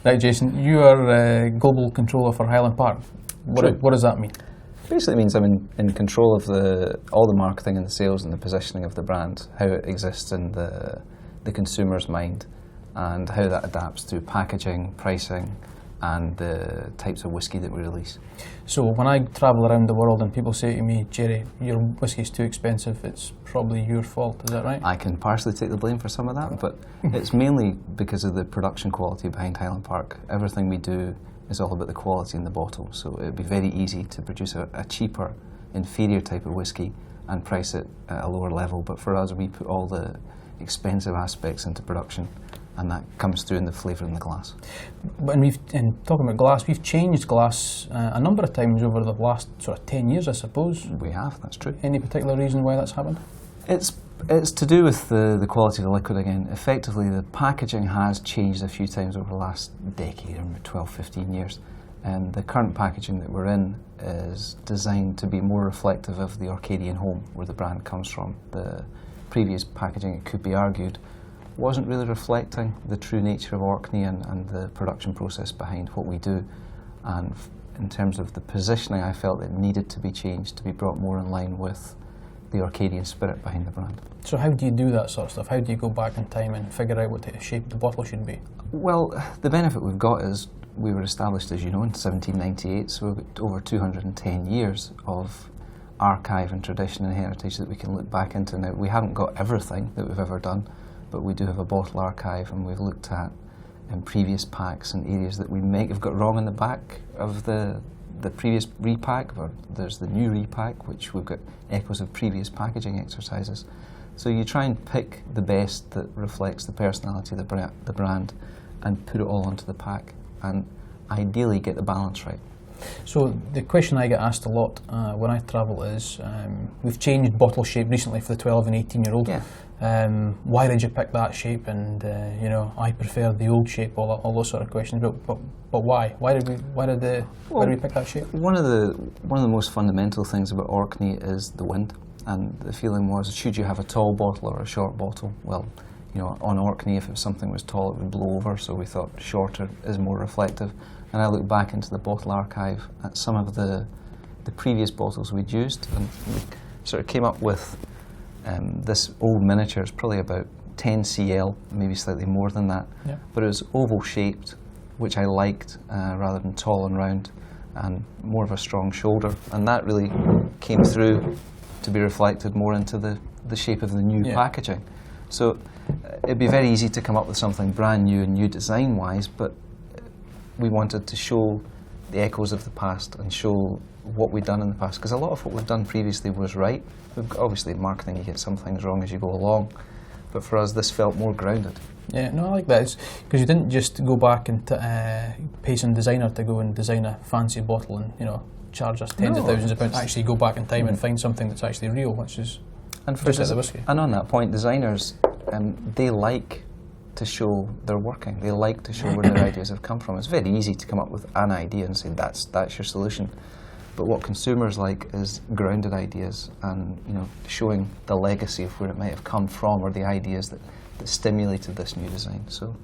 Right, Jason, you are global controller for Highland Park. What does that mean? Basically it means I'm in control of all the marketing and the sales and the positioning of the brand, how it exists in the consumer's mind, and how that adapts to packaging, pricing, and the types of whiskey that we release. So when I travel around the world and people say to me, Jerry, your whiskey's too expensive, it's probably your fault, is that right? I can partially take the blame for some of that, but it's mainly because of the production quality behind Highland Park. Everything we do is all about the quality in the bottle, so it would be very easy to produce a cheaper, inferior type of whiskey and price it at a lower level, but for us we put all the expensive aspects into production, and that comes through in the flavour in the glass. When talking about glass, we've changed glass a number of times over the last sort of 10 years, I suppose. We have, that's true. Any particular reason why that's happened? It's to do with the quality of the liquid again. Effectively, the packaging has changed a few times over the last decade, or 12, 15 years. And the current packaging that we're in is designed to be more reflective of the Orcadian home, where the brand comes from. The previous packaging, it could be argued, wasn't really reflecting the true nature of Orkney and the production process behind what we do. And in terms of the positioning, I felt it needed to be changed to be brought more in line with the Orcadian spirit behind the brand. So how do you do that sort of stuff? How do you go back in time and figure out what the shape the bottle should be? Well, the benefit we've got is we were established, as you know, in 1798, so we've got over 210 years of archive and tradition and heritage that we can look back into now. We haven't got everything that we've ever done, but we do have a bottle archive, and we've looked at in previous packs and areas that we may have got wrong in the back of the previous repack, or there's the new repack, which we've got echoes of previous packaging exercises. So you try and pick the best that reflects the personality of the brand and put it all onto the pack, and ideally get the balance right. So the question I get asked a lot when I travel is, we've changed bottle shape recently for the 12 and 18-year-old. Yeah. Why did you pick that shape? And you know, I prefer the old shape. All those sort of questions. But why? Why did we pick that shape? One of the most fundamental things about Orkney is the wind, and the feeling was, should you have a tall bottle or a short bottle? Well, you know, on Orkney, if something was tall, it would blow over. So we thought shorter is more reflective. And I looked back into the bottle archive at some of the previous bottles we'd used, and we sort of came up with this old miniature. It's probably about 10 cl, maybe slightly more than that. Yeah. But it was oval shaped, which I liked, rather than tall and round, and more of a strong shoulder. And that really came through to be reflected more into the shape of the new packaging. So it'd be very easy to come up with something brand new and new design-wise, but we wanted to show the echoes of the past and show what we'd done in the past, because a lot of what we've done previously was right. Obviously in marketing you get some things wrong as you go along, but for us this felt more grounded. Yeah, no, I like that, because you didn't just go back and pay some designer to go and design a fancy bottle and, you know, charge us tens of thousands of pounds. Actually go back in time and find something that's actually real, which is the whiskey. And on that point, designers, they like to show they're working. They like to show where their ideas have come from. It's very easy to come up with an idea and say that's your solution. But what consumers like is grounded ideas, and you know, showing the legacy of where it might have come from, or the ideas that stimulated this new design. So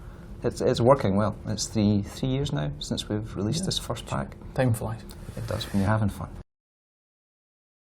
it's working well. It's three years now since we've released this first pack. Time flies. It does when you're having fun.